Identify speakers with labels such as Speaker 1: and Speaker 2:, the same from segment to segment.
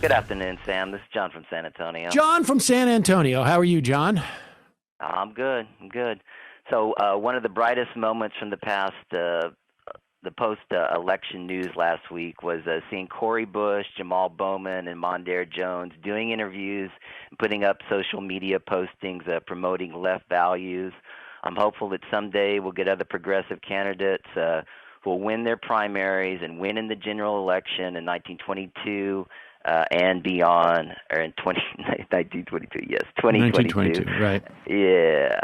Speaker 1: Good afternoon, Sam. This is John from San Antonio.
Speaker 2: John from San Antonio. How are you, John?
Speaker 1: I'm good. I'm good. So one of the brightest moments from the post-election news last week was seeing Cori Bush, Jamal Bowman, and Mondaire Jones doing interviews and putting up social media postings promoting left values. I'm hopeful that someday we'll get other progressive candidates who will win their primaries and win in the general election in 1922 and beyond, or in 1922, yes, 2022.
Speaker 2: 1922, right.
Speaker 1: Yeah.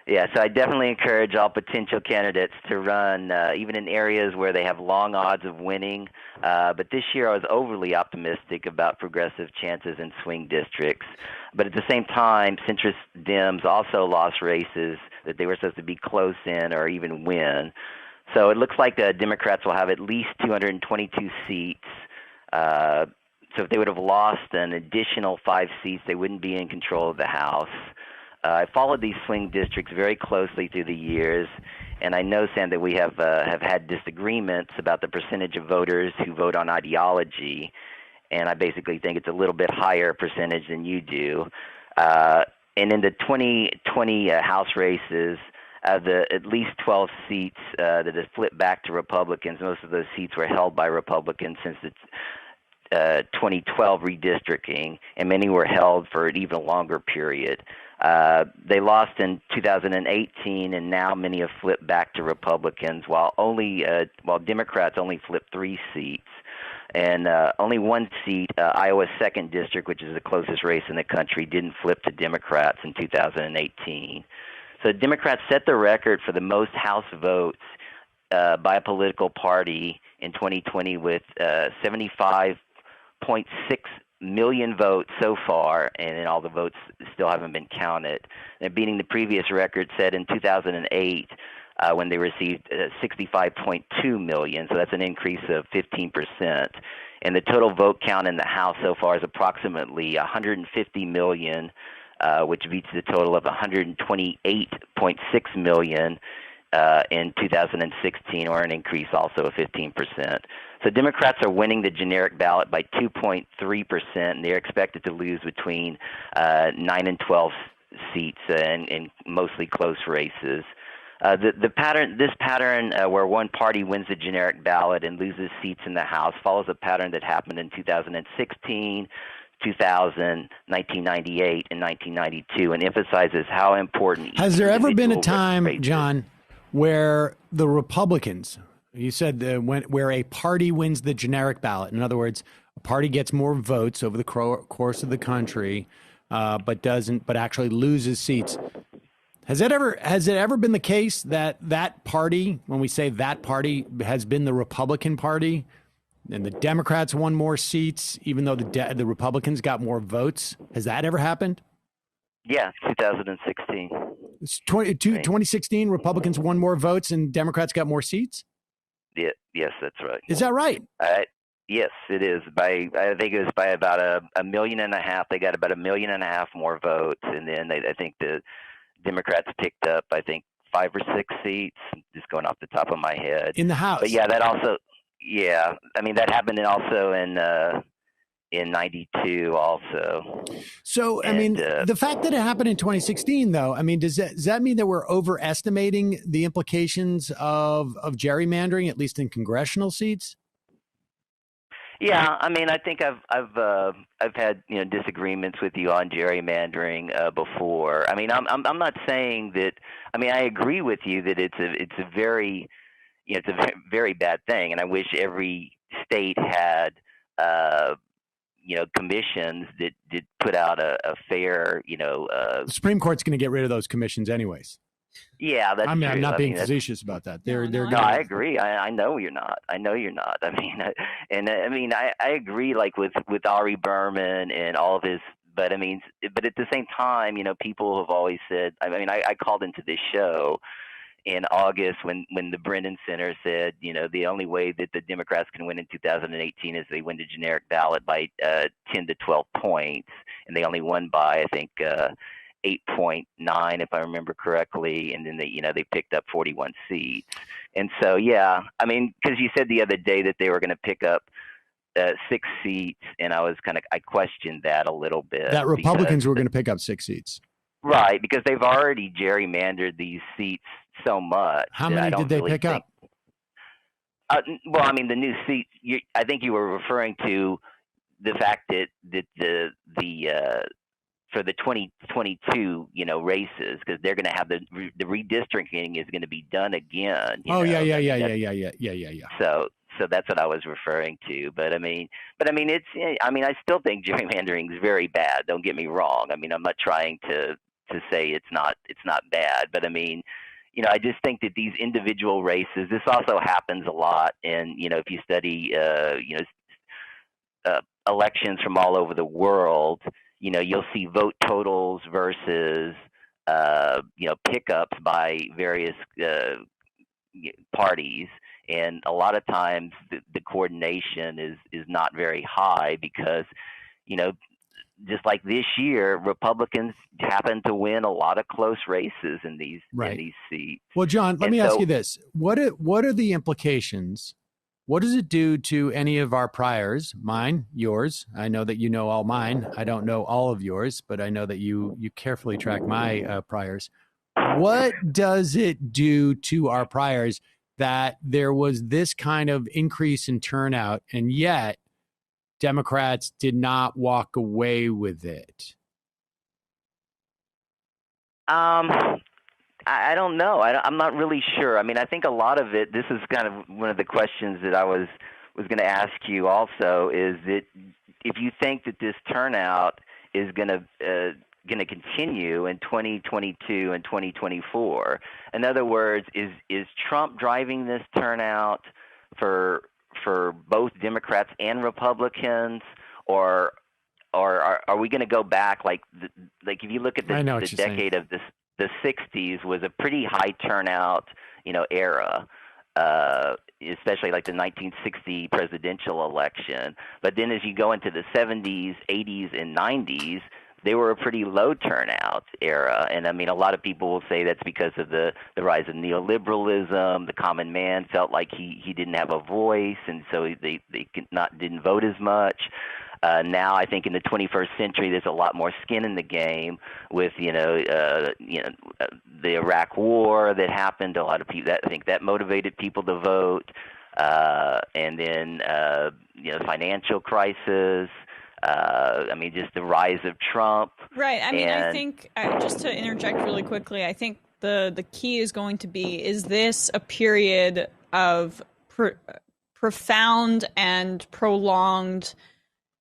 Speaker 1: Yeah, so I definitely encourage all potential candidates to run, even in areas where they have long odds of winning. But this year I was overly optimistic about progressive chances in swing districts. But at the same time, centrist Dems also lost races that they were supposed to be close in or even win. So it looks like the Democrats will have at least 222 seats. So if they would have lost an additional 5 seats, they wouldn't be in control of the House. I followed these swing districts very closely through the years, and I know, Sam, that we have had disagreements about the percentage of voters who vote on ideology, and I basically think it's a little bit higher percentage than you do. And in the 2020 House races, the at least 12 seats that have flipped back to Republicans, most of those seats were held by Republicans since the 2012 redistricting, and many were held for an even longer period. They lost in 2018, and now many have flipped back to Republicans, while Democrats only flipped 3 seats. And only 1 seat, Iowa's 2nd district, which is the closest race in the country, didn't flip to Democrats in 2018. So Democrats set the record for the most House votes by a political party in 2020 with 75.6 million votes so far, and then all the votes still haven't been counted. They're beating the previous record set in 2008 when they received 65.2 million, so that's an increase of 15%. And the total vote count in the House so far is approximately 150 million, which beats the total of 128.6 million in 2016, or an increase also of 15%. So Democrats are winning the generic ballot by 2.3%, and they're expected to lose between 9 and 12 seats in mostly close races. This pattern where one party wins the generic ballot and loses seats in the House follows a pattern that happened in 2016, 2000, 1998, and 1992, and emphasizes how important.
Speaker 2: Has there ever been a time, John, where the Republicans, you said where a party wins the generic ballot, in other words, a party gets more votes over the course of the country, but actually loses seats? Has it ever been the case that party, when we say that party, has been the Republican Party, and the Democrats won more seats, even though the Republicans got more votes? Has that ever happened?
Speaker 1: Yeah, 2016.
Speaker 2: 2016, Republicans won more votes and Democrats got more seats?
Speaker 1: Yeah, yes, that's right.
Speaker 2: Is that right?
Speaker 1: Yes, it is. I think it was by about a 1.5 million. They got about 1.5 million more votes, and then I think the Democrats picked up, 5 or 6 seats, just going off the top of my head.
Speaker 2: In the House.
Speaker 1: But yeah, that happened also in 92 also.
Speaker 2: So, the fact that it happened in 2016, though, does that mean that we're overestimating the implications of gerrymandering, at least in congressional seats?
Speaker 1: Yeah, I think I've had disagreements with you on gerrymandering before. I'm not saying that. I agree with you that it's a very very bad thing, and I wish every state had commissions that did put out a fair
Speaker 2: The Supreme Court's going to get rid of those commissions anyways.
Speaker 1: Yeah, that's true.
Speaker 2: I'm not being facetious about that.
Speaker 1: No, I agree. I know you're not. I agree. Like with Ari Berman and all of his. But at the same time, people have always said. I called into this show in August when the Brennan Center said, the only way that the Democrats can win in 2018 is they win the generic ballot by 10 to 12 points, and they only won by 8.9 if I remember correctly, and then they picked up 41 seats. And so because you said the other day that they were going to pick up 6 seats, and I questioned that a little bit.
Speaker 2: That Republicans were going to pick up 6 seats.
Speaker 1: Right, because they've already gerrymandered these seats so much.
Speaker 2: How many did they pick up?
Speaker 1: Well, I mean, the new seats. I think you were referring to the fact that the for the 2022, races, because they're going to have the redistricting is going to be done again.
Speaker 2: Yeah.
Speaker 1: So that's what I was referring to. But I mean, I still think gerrymandering is very bad. Don't get me wrong. I mean, I'm not trying to say it's not bad, but I mean, I just think that these individual races. This also happens a lot, and if you study, elections from all over the world, you'll see vote totals versus, pickups by various parties, and a lot of times the coordination is not very high because, just like this year, Republicans happen to win a lot of close races in these seats.
Speaker 2: Well, John, let me ask you this: what are the implications? What does it do to any of our priors, mine, yours? I know that you know all mine. I don't know all of yours, but I know that you carefully track my priors. What does it do to our priors that there was this kind of increase in turnout, and yet Democrats did not walk away with it?
Speaker 1: I don't know. I'm not really sure. I mean, I think a lot of it. This is kind of one of the questions that I was going to ask you. Also, is that if you think that this turnout is going to continue in 2022 and 2024. In other words, is Trump driving this turnout for both Democrats and Republicans, or are we going to go back like if you look at the decade of this. The 60s was a pretty high turnout, era, especially like the 1960 presidential election. But then as you go into the 70s, 80s, and 90s, they were a pretty low turnout era. And I mean, a lot of people will say that's because of the rise of neoliberalism. The common man felt like he didn't have a voice, and so they didn't vote as much. Now, I think in the 21st century, there's a lot more skin in the game with the Iraq War that happened. A lot of people I think that motivated people to vote, and then financial crisis. I mean, just the rise of Trump.
Speaker 3: Right. I mean, I think just to interject really quickly, I think the key is going to be: is this a period of profound and prolonged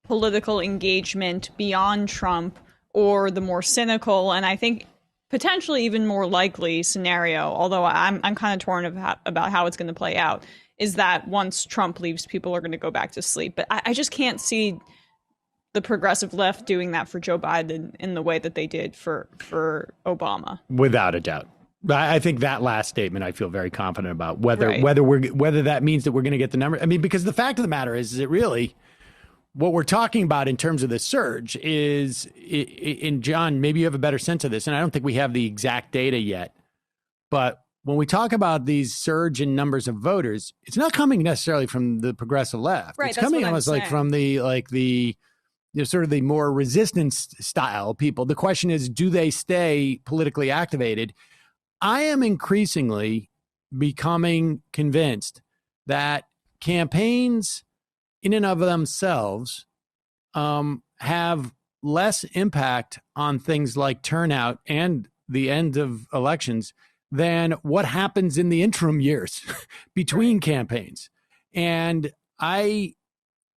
Speaker 3: political engagement beyond Trump, or the more cynical and I think potentially even more likely scenario, although I'm kind of torn about how it's going to play out, is that once Trump leaves, people are going to go back to sleep. But I just can't see the progressive left doing that for Joe Biden in the way that they did for Obama. Without
Speaker 2: a doubt. I think that last statement I feel very confident about whether that means that we're going to get the number. I mean, because the fact of the matter is it really what we're talking about in terms of the surge is, and John, maybe you have a better sense of this, and I don't think we have the exact data yet, but when we talk about these surge in numbers of voters, it's not coming necessarily from the progressive left.
Speaker 3: Right,
Speaker 2: it's coming almost like from the sort of the more resistance style people. The question is, do they stay politically activated? I am increasingly becoming convinced that campaigns in and of themselves have less impact on things like turnout and the end of elections than what happens in the interim years between campaigns. And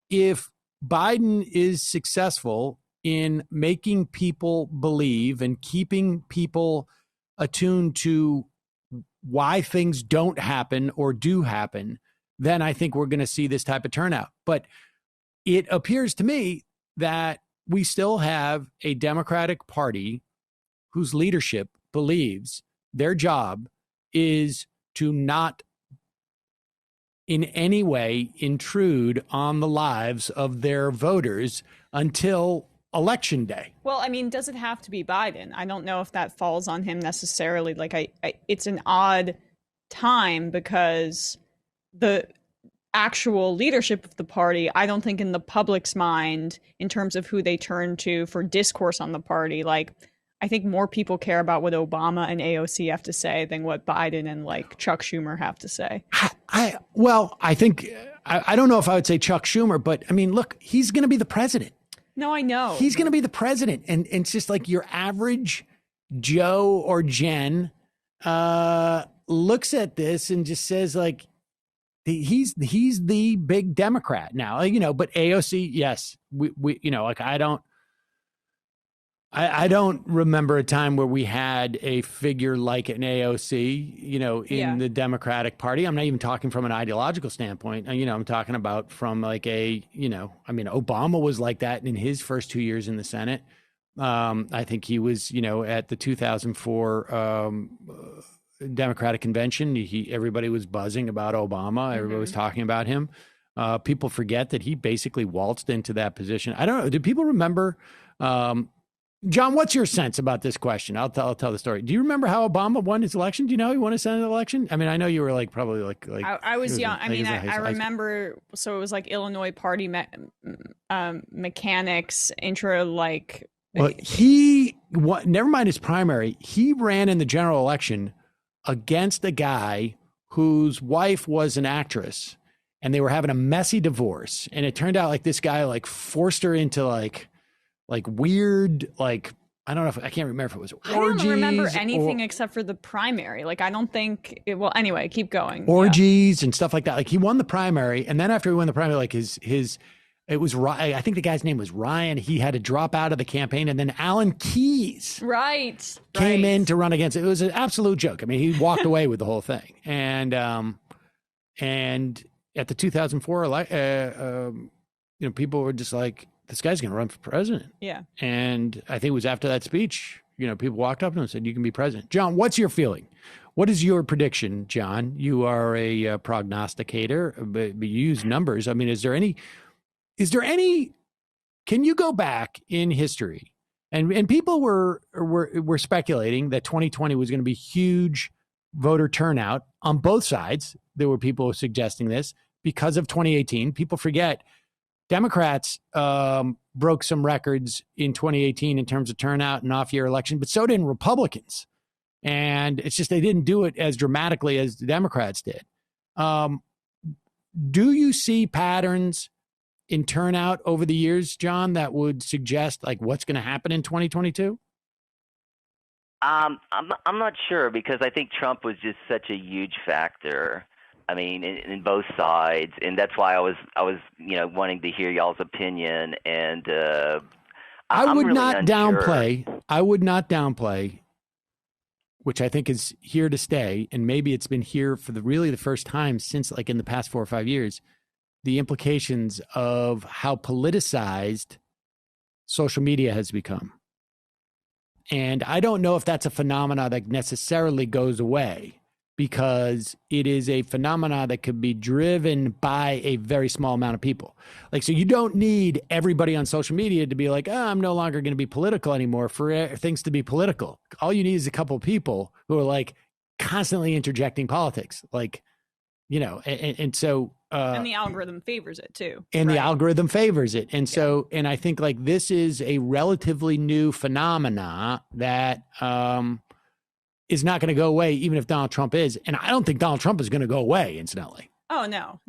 Speaker 2: if Biden is successful in making people believe and keeping people attuned to why things don't happen or do happen, then I think we're going to see this type of turnout. But it appears to me that we still have a Democratic Party whose leadership believes their job is to not in any way intrude on the lives of their voters until election day.
Speaker 3: Well, I mean, does it have to be Biden? I don't know if that falls on him necessarily. Like, it's an odd time because actual leadership of the party, I don't think in the public's mind, in terms of who they turn to for discourse on the party, like I think more people care about what Obama and AOC have to say than what Biden and like Chuck Schumer have to say.
Speaker 2: I think I don't know if I would say Chuck Schumer, but I mean, look, he's going to be the president.
Speaker 3: No, I know.
Speaker 2: He's going to be the president. And it's just like your average Joe or Jen looks at this and just says like, he's the big Democrat now, but AOC, yes, we like I don't remember a time where we had a figure like an AOC, in the Democratic Party. I'm not even talking from an ideological standpoint. I'm talking about from like Obama was like that in his first 2 years in the Senate. I think he was, at the 2004 Democratic convention, everybody was buzzing about Obama. Everybody was talking about him. People forget that he basically waltzed into that position. I don't know. Do people remember? John, what's your sense about this question? I'll tell the story. Do you remember how Obama won his election? Do you know he won a Senate election? I mean, I know you were like probably like
Speaker 3: I was young. I remember. So it was like Illinois party mechanics intro. Like,
Speaker 2: well, never mind his primary. He ran in the general election against a guy whose wife was an actress, and they were having a messy divorce. And it turned out like this guy like forced her into like weird, like, I don't know I can't remember if it was orgies.
Speaker 3: I don't remember anything except for the primary. Like, I don't think well, anyway, keep going.
Speaker 2: Orgies and stuff like that. Like he won the primary. And then after he won the primary, like it was, I think the guy's name was Ryan. He had to drop out of the campaign. And then Alan Keyes came in to run against it. It was an absolute joke. I mean, he walked away with the whole thing. And at the 2004 election, people were just like, this guy's going to run for president.
Speaker 3: Yeah.
Speaker 2: And I think it was after that speech, people walked up to him and said, you can be president. John, what's your feeling? What is your prediction, John? You are a prognosticator, but you use numbers. I mean, is there any, can you go back in history? And people were speculating that 2020 was going to be huge voter turnout on both sides. There were people suggesting this because of 2018. People forget Democrats broke some records in 2018 in terms of turnout and off-year election, but so did Republicans. And it's just they didn't do it as dramatically as the Democrats did. Do you see patterns in turnout over the years, John, that would suggest like what's going to happen in 2022?
Speaker 1: I'm not sure because I think Trump was just such a huge factor. I mean, in both sides, and that's why I was wanting to hear y'all's opinion. And I would not
Speaker 2: downplay, which I think is here to stay, and maybe it's been here for the first time since like in the past 4 or 5 years, the implications of how politicized social media has become. And I don't know if that's a phenomena that necessarily goes away, because it is a phenomena that could be driven by a very small amount of people. Like, so you don't need everybody on social media to be like, I'm no longer going to be political anymore for things to be political. All you need is a couple of people who are like constantly interjecting politics. Like, and so.
Speaker 3: And the algorithm favors it too.
Speaker 2: And the algorithm favors it. And so, and I think like this is a relatively new phenomena that, is not going to go away, even if Donald Trump is. And I don't think Donald Trump is going to go away, incidentally.
Speaker 3: Oh, no.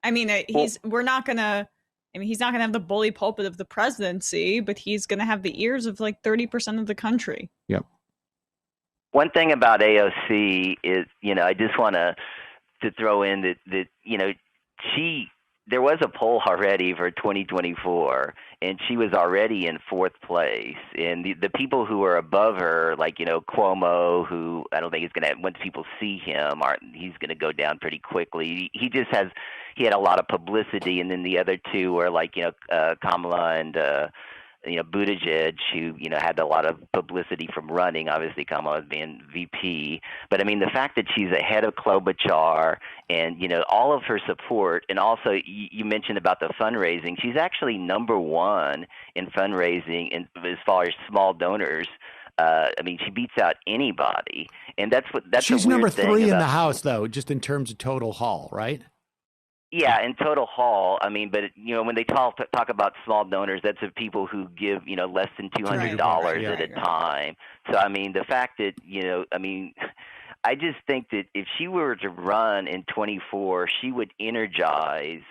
Speaker 3: I mean, he's not going to have the bully pulpit of the presidency, but he's going to have the ears of like 30% of the country.
Speaker 2: Yep.
Speaker 1: One thing about AOC is, I just want to throw in that there was a poll already for 2024, and she was already in 4th place. And the people who are above her, like, Cuomo, who I don't think is going to, once people see him, he's going to go down pretty quickly. He had a lot of publicity. And then the other two are like, Kamala and, Buttigieg, who, had a lot of publicity from running, obviously Kamala being VP. But I mean, the fact that she's ahead of Klobuchar and, all of her support, and also you mentioned about the fundraising, she's actually number 1 in fundraising as far as small donors. I mean, she beats out anybody. And that's
Speaker 2: she's number 3 in the House, though, just in terms of total haul, right?
Speaker 1: Yeah, in total haul. I mean, but when they talk about small donors, that's of people who give less than $200 at a time. So I mean, the fact that I just think that if she were to run in 24, she would energize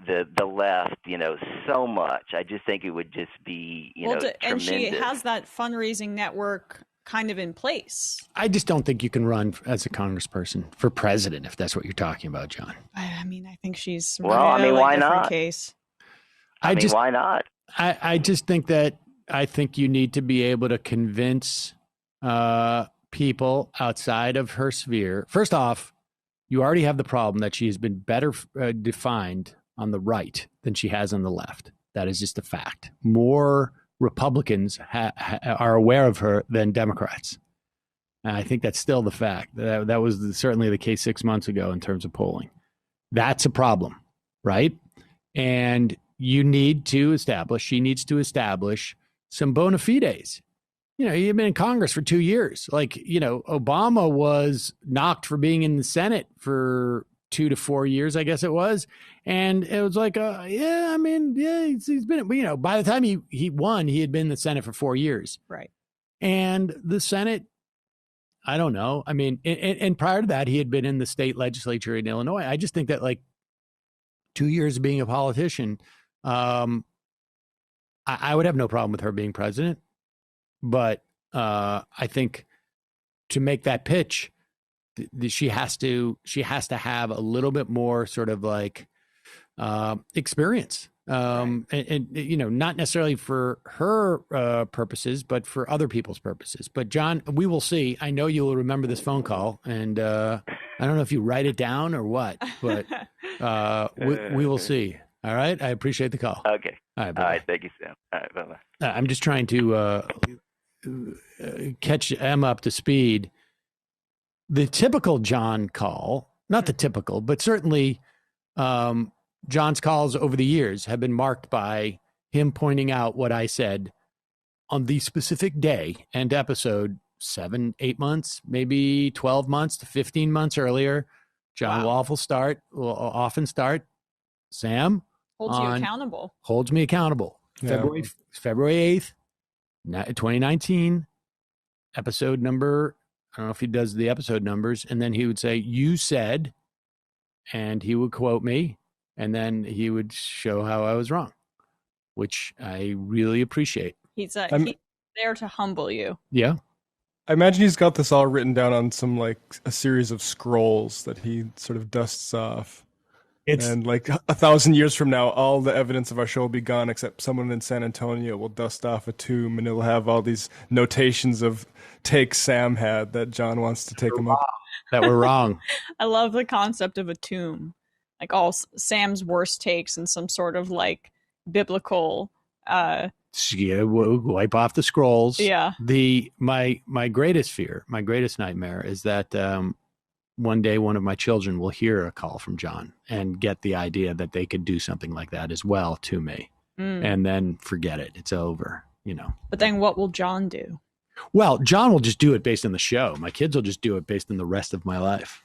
Speaker 1: the left, so much. I just think it would just be, tremendous.
Speaker 3: And she has that fundraising network kind of in place.
Speaker 2: I just don't think you can run as a congressperson for president if that's what you're talking about, John.
Speaker 3: I mean, I think she's
Speaker 1: why not?
Speaker 3: Case.
Speaker 1: Why not?
Speaker 2: I just think that you need to be able to convince people outside of her sphere. First off, you already have the problem that she has been better defined on the right than she has on the left. That is just a fact. More Republicans are aware of her than Democrats. And I think that's still the fact. That was certainly the case 6 months ago in terms of polling. That's a problem, right? And she needs to establish some bona fides. You've been in Congress for 2 years. Obama was knocked for being in the Senate for 2 to 4 years, I guess it was. And it was like, he's been, by the time he won, he had been in the Senate for 4 years.
Speaker 3: Right.
Speaker 2: And the Senate, I don't know. I mean, and prior to that, he had been in the state legislature in Illinois. I just think that 2 years of being a politician, I would have no problem with her being president. But I think to make that pitch, she has to have a little bit more sort of experience, and not necessarily for her purposes, but for other people's purposes. But John, we will see. I know you will remember this phone call, and I don't know if you write it down or what, but we will see. All right. I appreciate the call.
Speaker 1: Okay.
Speaker 2: All right.
Speaker 1: All right. Thank you, Sam. All right. Bye-bye.
Speaker 2: I'm just trying to catch Em up to speed. The typical John call, not the typical, but certainly John's calls over the years have been marked by him pointing out what I said on the specific day and episode 7, 8 months, maybe 12 months to 15 months earlier. John will often start, Sam. Holds me accountable. Yeah. February 8th, 2019, episode number, I don't know if he does the episode numbers, and then he would say, "You said," and he would quote me, and then he would show how I was wrong, which I really appreciate.
Speaker 3: He's there to humble you.
Speaker 2: Yeah.
Speaker 4: I imagine he's got this all written down on some a series of scrolls that he sort of dusts off. And 1,000 years from now, all the evidence of our show will be gone, except someone in San Antonio will dust off a tomb, and it'll have all these notations of takes Sam had that John wants to take him up.
Speaker 2: That were wrong.
Speaker 3: I love the concept of a tomb, all Sam's worst takes and some sort of biblical.
Speaker 2: Wipe off the scrolls.
Speaker 3: Yeah.
Speaker 2: My greatest fear, my greatest nightmare is that one day one of my children will hear a call from John and get the idea that they could do something like that as well to me, and then forget it. It's over,
Speaker 3: But then what will John do?
Speaker 2: Well, John will just do it based on the show. My kids will just do it based on the rest of my life.